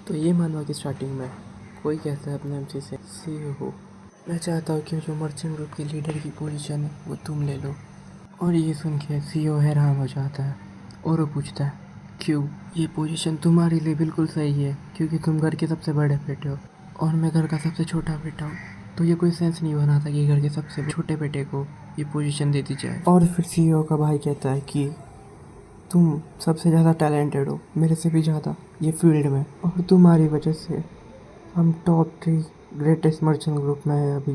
तो ये मानवा की स्टार्टिंग में कोई कहता है अपने एमसी से CEO मैं चाहता हूँ कि जो मर्चेंट ग्रुप के लीडर की पोजीशन है वो तुम ले लो। और ये सुन के CEO हैरान हो जाता है और वो पूछता है क्यों, ये पोजीशन तुम्हारे लिए बिल्कुल सही है क्योंकि तुम घर के सबसे बड़े बेटे हो और मैं घर का सबसे छोटा बेटा हूँ, तो ये कोई सेंस नहीं बना था कि घर के सबसे छोटे बेटे को ये पोजीशन दे दी जाए। और फिर CEO का भाई कहता है कि तुम सबसे ज़्यादा टैलेंटेड हो मेरे से भी ज़्यादा ये फील्ड में, और तुम्हारी वजह से हम टॉप 3 ग्रेटेस्ट मर्चेंट ग्रुप में है अभी।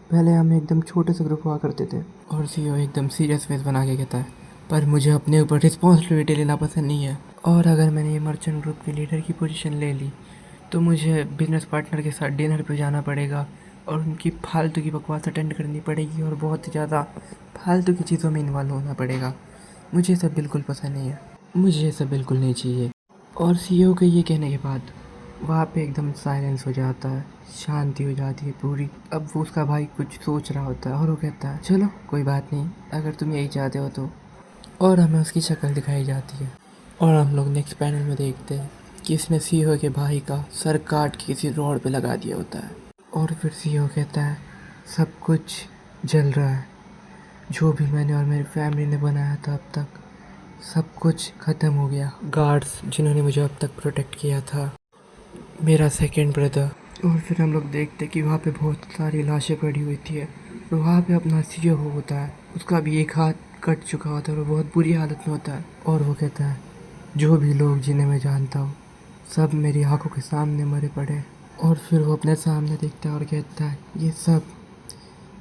पहले हम एकदम छोटे से ग्रुप हुआ करते थे। और CEO एकदम सीरियस फेस बना के कहता है पर मुझे अपने ऊपर रिस्पॉन्सिबिलिटी लेना पसंद नहीं है, और अगर मैंने ये मर्चेंट ग्रुप के लीडर की पोजीशन ले ली तो मुझे बिजनेस पार्टनर के साथ डिनर पे जाना पड़ेगा और उनकी फालतू की बकवास अटेंड करनी पड़ेगी और बहुत ज़्यादा फालतू की चीज़ों में इन्वॉल्व होना पड़ेगा। मुझे ये सब बिल्कुल पसंद नहीं है, मुझे ये सब बिल्कुल नहीं चाहिए। और CEO के ये कहने के बाद वहाँ पे एकदम साइलेंस हो जाता है, शांति हो जाती है पूरी। अब वो उसका भाई कुछ सोच रहा होता है और वो कहता है चलो कोई बात नहीं, अगर तुम यही चाहते हो तो। और हमें उसकी शक्ल दिखाई जाती है और हम लोग नेक्स्ट पैनल में देखते हैं कि इसने CEO के भाई का सर काट के किसी रोड पे लगा दिया होता है। और फिर CEO कहता है सब कुछ जल रहा है, जो भी मैंने और मेरी फैमिली ने बनाया था अब तक सब कुछ ख़त्म हो गया। गार्ड्स जिन्होंने मुझे अब तक प्रोटेक्ट किया था, मेरा सेकंड ब्रदर। और फिर हम लोग देखते कि वहाँ पे बहुत सारी लाशें पड़ी हुई थी और वहाँ पे अपना CEO होता है, उसका भी एक हाथ कट चुका होता है और वो बहुत बुरी हालत में होता है। और वो कहता है जो भी लोग जिन्हें मैं जानता हूँ सब मेरी आंखों के सामने मरे पड़े। और फिर वो अपने सामने देखता है और कहता है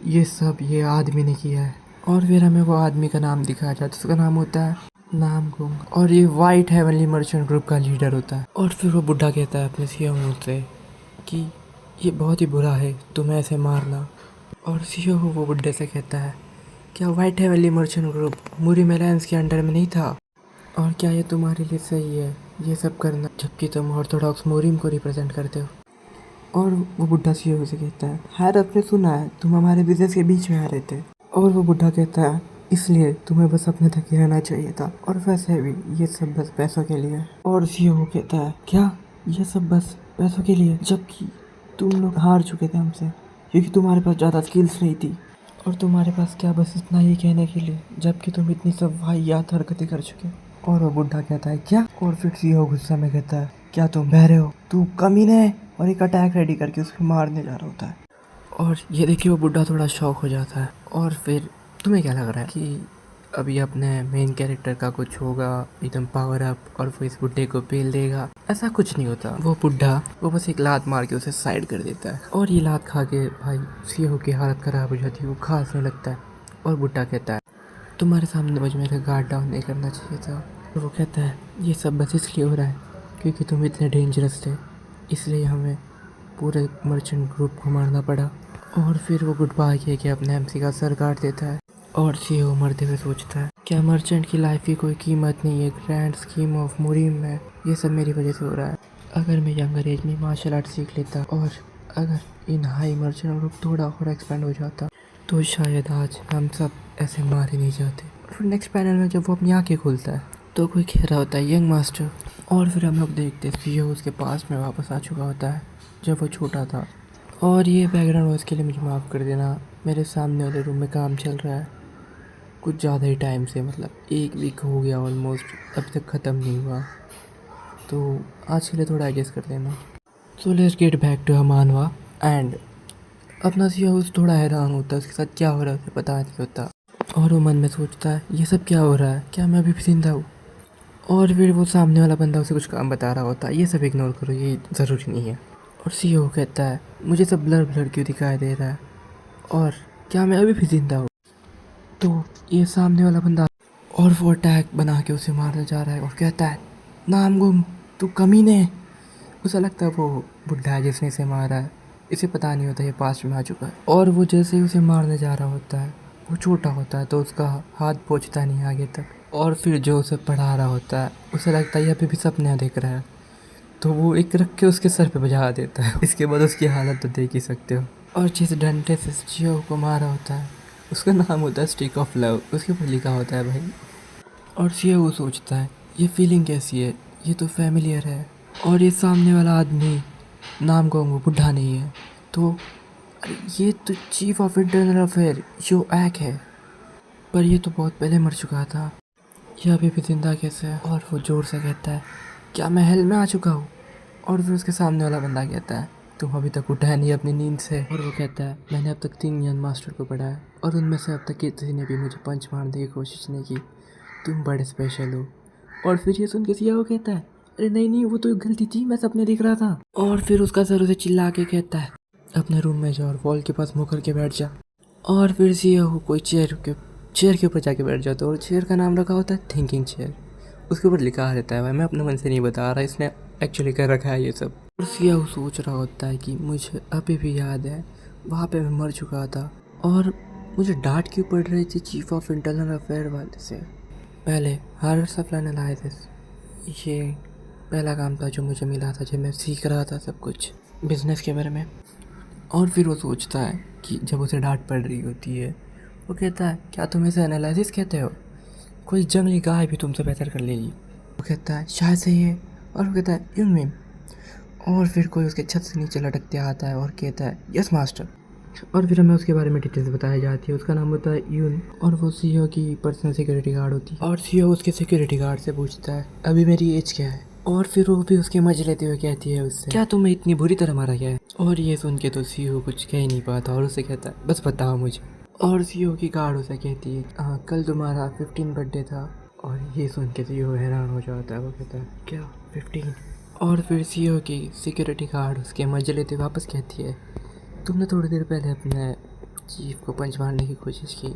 ये आदमी ने किया है। और फिर हमें वो आदमी का नाम दिखाया जाता है, उसका नाम होता है नामगुंग, और ये वाइट हेवनली मर्चेंट ग्रुप का लीडर होता है। और फिर वो बुढ़ा कहता है अपने CEO से कि ये बहुत ही बुरा है तुम्हें ऐसे मारना। और CEO वो बुढ़े से कहता है क्या वाइट हेवनली मर्चेंट ग्रुप मुरी मेलांस के अंडर में नहीं था, और क्या ये तुम्हारे लिए सही है ये सब करना जबकि तुम ऑर्थोडॉक्स मोरिम को रिप्रेजेंट करते हो। और वो बुढ़ा CEO से कहता है हैरत ने सुना है तुम हमारे बिजनेस के बीच में आ रहे थे। और वो बुढ़ा कहता है इसलिए तुम्हें बस अपने तक ही रहना चाहिए था, और वैसे भी ये सब बस पैसों के लिए। और CEO कहता है क्या ये सब बस पैसों के लिए, जबकि तुम लोग हार चुके थे हमसे क्योंकि तुम्हारे पास ज़्यादा स्किल्स नहीं थी, और तुम्हारे पास क्या बस इतना ही कहने के लिए जबकि तुम इतनी सब वाहियात हरकतें कर चुके। और वो बुढ़ा कहता है क्या, और फिर CEO गुस्सा में कहता है क्या तुम बहरे हो, तू कमीने है, और एक अटैक रेडी करके उसको मारने जा रहा होता है। और ये देखिए वो बुढ़ा थोड़ा शॉक हो जाता है। और फिर तुम्हें क्या लग रहा है कि अभी अपने मेन कैरेक्टर का कुछ होगा एकदम पावर अप और वो इस बुढ़े को पेल देगा? ऐसा कुछ नहीं होता। वो बुढ़ा वो बस एक लात मार के उसे साइड कर देता है, और ये लात खा के भाई CEO की हालत खराब हो जाती है, वो खांसने लगता है। और बुढ़ा कहता है तुम्हारे सामने मुझे मेरा गार्ड डाउन नहीं करना चाहिए था। और वो कहता है ये सब बस इसलिए हो रहा है क्योंकि तुम इतने डेंजरस थे, इसलिए हमें पूरे मर्चेंट ग्रुप को मारना पड़ा। और फिर वो गुड बाय कह के अपने MC का सर काट देता है। और CEO मरते हुए सोचता है क्या मर्चेंट की लाइफ की कोई कीमत नहीं है ग्रैंड स्कीम ऑफ मुरीम में, ये सब मेरी वजह से हो रहा है। अगर मैं यंगर एज में मार्शल आर्ट सीख लेता और अगर इन हाई मर्चेंट ग्रुप थोड़ा और एक्सपेंड हो जाता तो शायद आज हम सब ऐसे मारे नहीं जाते। फिर नेक्स्ट पैनल में जब वो अपनी आँखें खोलता है तो कोई कह रहा होता है यंग मास्टर। और फिर हम लोग देखते हैं CEO उसके पास में वापस आ चुका होता है जब वो छोटा था। और ये बैकग्राउंड वॉइस के लिए मुझे माफ़ कर देना, मेरे सामने वाले रूम में काम चल रहा है कुछ ज़्यादा ही टाइम से, मतलब 1 वीक हो गया ऑलमोस्ट, अभी तक ख़त्म नहीं हुआ, तो आज के लिए थोड़ा एडजस्ट कर लेना। So let's get back to Manava. And अपना CEO थोड़ा हैरान होता है उसके साथ क्या हो रहा है उसे पता नहीं होता, और वो मन में सोचता है ये सब क्या हो रहा है, क्या मैं अभी भी जिंदा हूँ। और फिर वो सामने वाला बंदा उसे कुछ काम बता रहा होता है, ये सब इग्नोर करो ये ज़रूरी नहीं है। और CEO कहता है मुझे सब ब्लर ब्लर क्यों दिखाई दे रहा है, और क्या मैं अभी भी जिंदा हूँ। तो ये सामने वाला बंदा और वो अटैक बना के उसे मारने जा रहा है और कहता है नामगुम तू कमीने है। उसे लगता है वो बुढ़ा है जिसने इसे मारा है, इसे पता नहीं होता ये पास्ट में आ चुका है। और वो जैसे ही उसे मारने जा रहा होता है वो छोटा होता है तो उसका हाथ पहुँचता नहीं आगे तक। और फिर जो उसे पढ़ा रहा होता है उसे लगता है ये अभी भी सपने देख रहा है, तो वो एक रख के उसके सर पे बजा देता है। इसके बाद उसकी हालत तो देख ही सकते हो। और जिस डंडे से जियो को मारा होता है उसका नाम होता है स्टिक ऑफ लव, उसके ऊपर लिखा होता है भाई। और जियो वो सोचता है ये फीलिंग कैसी है, ये तो फैमिलियर है, और ये सामने वाला आदमी नाम कहूँगा बुढ़ा नहीं है तो अरे ये तो चीफ ऑफ इंटरनल अफेयर जो ऐक है, पर ये तो बहुत पहले मर चुका था, यह अभी भी जिंदा कैसे है। और वो जोर से कहता है क्या मैं हेल में आ चुका हूँ। और फिर उसके सामने वाला बंदा कहता है तुम अभी तक उठा नहीं अपनी नींद से। और वो कहता है मैंने अब तक 3 यंग मास्टर को पढ़ा है और उनमें से अब तक किसी ने भी मुझे पंच मारने की कोशिश नहीं की, तुम बड़े स्पेशल हो। और फिर ये सुन के सिया वो कहता है अरे नहीं नहीं वो तो गलती थी, मैं सपने देख रहा था। और फिर उसका सर उसे चिल्ला के कहता है अपने रूम में जा और वॉल के पास मुँह करके बैठ जा। और फिर सिया वो कोई चेयर के ऊपर जाके बैठ जाता है और चेयर का नाम रखा होता है थिंकिंग चेयर। उसके ऊपर लिखा रहता है भाई मैं अपने मन से नहीं बता रहा, इसने एक्चुअली कर रखा है ये सब। और सिया वो सोच रहा होता है कि मुझे अभी भी याद है वहाँ पे मैं मर चुका था और मुझे डांट क्यों पड़ रही थी चीफ ऑफ इंटरनल अफेयर वाले से। पहले हार्ड सप्लाई एनालिसिस ये पहला काम था जो मुझे मिला था जब मैं सीख रहा था सब कुछ बिजनेस के बारे में। और फिर वो सोचता है कि जब उसे डांट पड़ रही होती है वो कहता है क्या तुम इसे एनालिसिस कहते हो, कोई जंगली गाय भी तुमसे बेहतर कर लेगी। वो कहता है शायद सही है। और वो कहता है यून मैम। और फिर कोई उसके छत से नीचे लटकते आता है और कहता है यस मास्टर। और फिर हमें उसके बारे में डिटेल्स बताई जाती है। उसका नाम होता है यून और वो सीईओ की पर्सनल सिक्योरिटी गार्ड होती है। और सीईओ उसके सिक्योरिटी गार्ड से पूछता है अभी मेरी एज क्या है। और फिर वो भी उसके मजे लेते हुए कहती है उससे क्या तुम्हें इतनी बुरी तरह मारा गया है। और ये सुन के तो सीईओ कुछ कह ही नहीं पाता और उसे कहता है बस बताओ मुझे। और सीईओ की गार्ड उसे कहती है कल तुम्हारा 15 बर्थडे था। और ये सुन के सीईओ हैरान हो जाता है, वो कहता है क्या 15। और फिर सीईओ की सिक्योरिटी गार्ड उसके मजे लेते वापस कहती है तुमने थोड़ी देर पहले अपने चीफ को पंच मारने की कोशिश की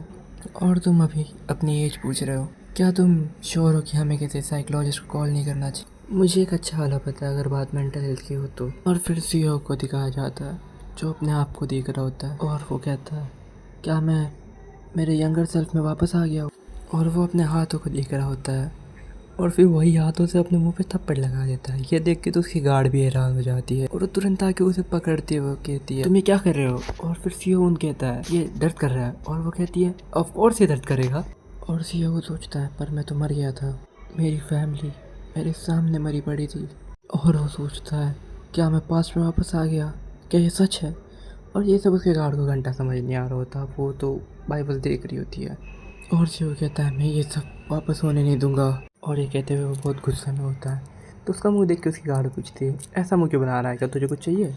और तुम अभी अपनी एज पूछ रहे हो, क्या तुम श्योर हो कि हमें किसी साइकोलॉजिस्ट को कॉल नहीं करना चाहिए। मुझे एक अच्छा वाला पता है अगर बात मेंटल हेल्थ की हो तो। और फिर सीईओ को दिखाया जाता है जो अपने आप को देख रहा होता है और वो कहता है क्या मैं मेरे यंगर सेल्फ में वापस आ गया हूँ। और वो अपने हाथों को देख रहा होता है और फिर वही हाथों से अपने मुंह पे थप्पड़ लगा देता है। ये देख के तो उसकी गार्ड भी हैरान हो जाती है और वो तुरंत आके उसे पकड़ती हुए कहती है तुम ये क्या कर रहे हो। और फिर सीईओ उन कहता है ये दर्द कर रहा है। और वो कहती है ऑफ कोर्स ये दर्द करेगा। और सीईओ सोचता है पर मैं तो मर गया था, मेरी फैमिली मेरे सामने मरी पड़ी थी। और वो सोचता है क्या मैं पास्ट में वापस आ गया, क्या ये सच है। और ये सब उसके गार्ड को घंटा समझ नहीं आ रहा होता, वो तो बाइबल देख रही होती है। और सीईओ कहता है मैं ये सब वापस होने नहीं दूंगा। और ये कहते हुए वो बहुत गुस्से में होता है तो उसका मुंह देख के उसकी गार्ड पूछती है ऐसा मुंह क्यों बना रहा है, क्या तुझे कुछ चाहिए।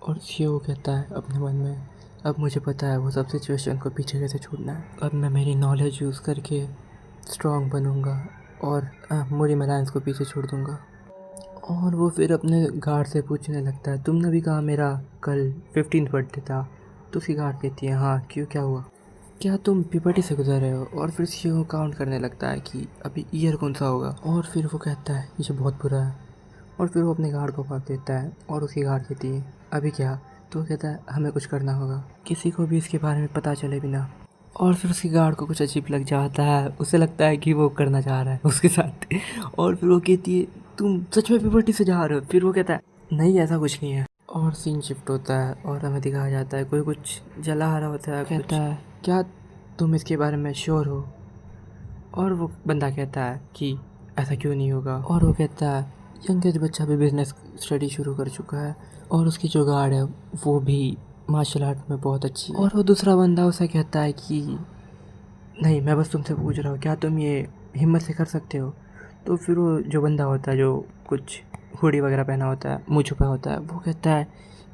और सीईओ कहता है अपने मन में अब मुझे पता है वो सब सिचुएशन को पीछे कैसे छोड़ना है, अब मैं मेरी नॉलेज यूज़ करके स्ट्रॉन्ग बनूंगा और मोरी मलायंस को पीछे छोड़ दूंगा। और वो फिर अपने गार्ड से पूछने लगता है तुमने भी कहा मेरा कल 15 बर्थडे था। तो उसकी गार्ड कहती है हाँ क्यों क्या हुआ, क्या तुम पिपटी से गुजर रहे हो। और फिर सीईओ काउंट करने लगता है कि अभी ईयर कौन सा होगा। और फिर वो कहता है ये बहुत बुरा है। और फिर वो अपने गार्ड को काट देता है और उसकी गार्ड कहती है अभी क्या। तो वो कहता है हमें कुछ करना होगा, किसी को भी इसके बारे में पता चले बिना। और फिर उसकी गार्ड को कुछ अजीब लग जाता है, उसे लगता है कि वो करना चाह रहा है उसके साथ। और फिर वो कहती है तुम सच में पिपटी से जा रहे हो। फिर वो कहता है नहीं ऐसा कुछ नहीं है। और सीन शिफ्ट होता है और हमें दिखाया जाता है कोई कुछ जला रहा होता है, कहता है क्या तुम इसके बारे में श्योर हो। और वो बंदा कहता है कि ऐसा क्यों नहीं होगा। और वो कहता है यंग एज बच्चा भी बिजनेस स्टडी शुरू कर चुका है और उसकी जो गार्ड है वो भी मार्शल आर्ट में बहुत अच्छी है। और वो दूसरा बंदा उसे कहता है कि नहीं मैं बस तुमसे पूछ रहा हूँ क्या तुम ये हिम्मत से कर सकते हो। तो फिर वो जो बंदा होता है जो कुछ हुडी वगैरह पहना होता है, मुँह छुपा होता है, वो कहता है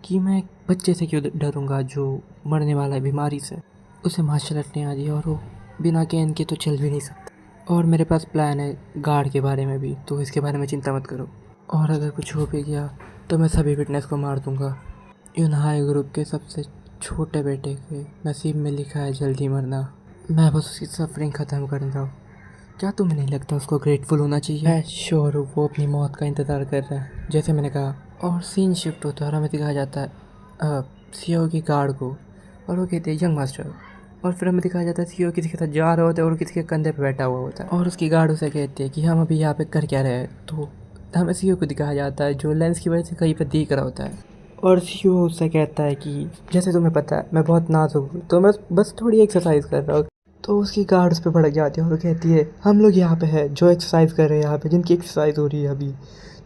कि मैं एक बच्चे से क्यों डरूंगा जो मरने वाला है बीमारी से, उसे मार्शल आर्ट नहीं आती और वो बिना कैन के तो चल भी नहीं सकता। और मेरे पास प्लान है गार्ड के बारे में भी, तो इसके बारे में चिंता मत करो। और अगर कुछ हो भी गया तो मैं सभी फिटनेस को मार दूंगा। इन हाई ग्रुप के सबसे छोटे बेटे के नसीब में लिखा है जल्दी मरना, मैं बस उसकी सफरिंग ख़त्म कर रहा हूँ। क्या तुम्हें नहीं लगता उसको ग्रेटफुल होना चाहिए। मैं श्योर हूँ वो अपनी मौत का इंतज़ार कर रहा है जैसे मैंने कहा। और सीन शिफ्ट होता है और हमें दिखाया जाता है सीईओ की गार्ड को और वो कहते हैं यंग मास्टर। और फिर हमें दिखाया जाता है सीईओ किसी के साथ जा रहा होता है और किसी के कंधे पे बैठा हुआ होता है और उसकी गार्ड उसे कहती है कि हम अभी यहाँ पे कर क्या रहे हैं। तो हमें सीईओ को दिखाया जाता है जो लेंस की वजह से कहीं पर दिख रहा होता है। और सीईओ उससे कहता है कि जैसे तुम्हें पता है मैं बहुत नाजुक हूँ तो मैं बस थोड़ी एक्सरसाइज कर रहा हूँ। तो उसकी गार्ड उस पर भड़क जाती है और वो कहती है हम लोग यहाँ पे हैं जो एक्सरसाइज कर रहे हैं यहाँ पे, जिनकी एक्सरसाइज हो रही है अभी।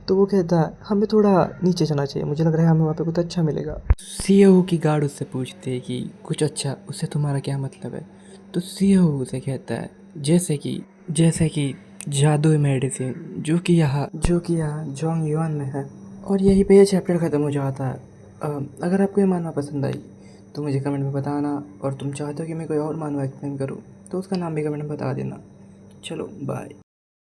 तो वो कहता है हमें थोड़ा नीचे जाना चाहिए, मुझे लग रहा है हमें वहाँ पे कुछ अच्छा मिलेगा। सीईओ की गार्ड उससे पूछते हैं कि कुछ अच्छा, उससे तुम्हारा क्या मतलब है? तो सीईओ उसे कहता है जैसे कि जादुई मेडिसिन जो कि यहाँ जोंग युआन में है। और यहीं पे ये चैप्टर ख़त्म हो जाता है। अगर आपको ये मानवा पसंद आई तो मुझे कमेंट में बताना, और तुम चाहते हो कि मैं कोई और मानवा एक्सप्लेन करूँ तो उसका नाम भी कमेंट में बता देना। चलो बाय।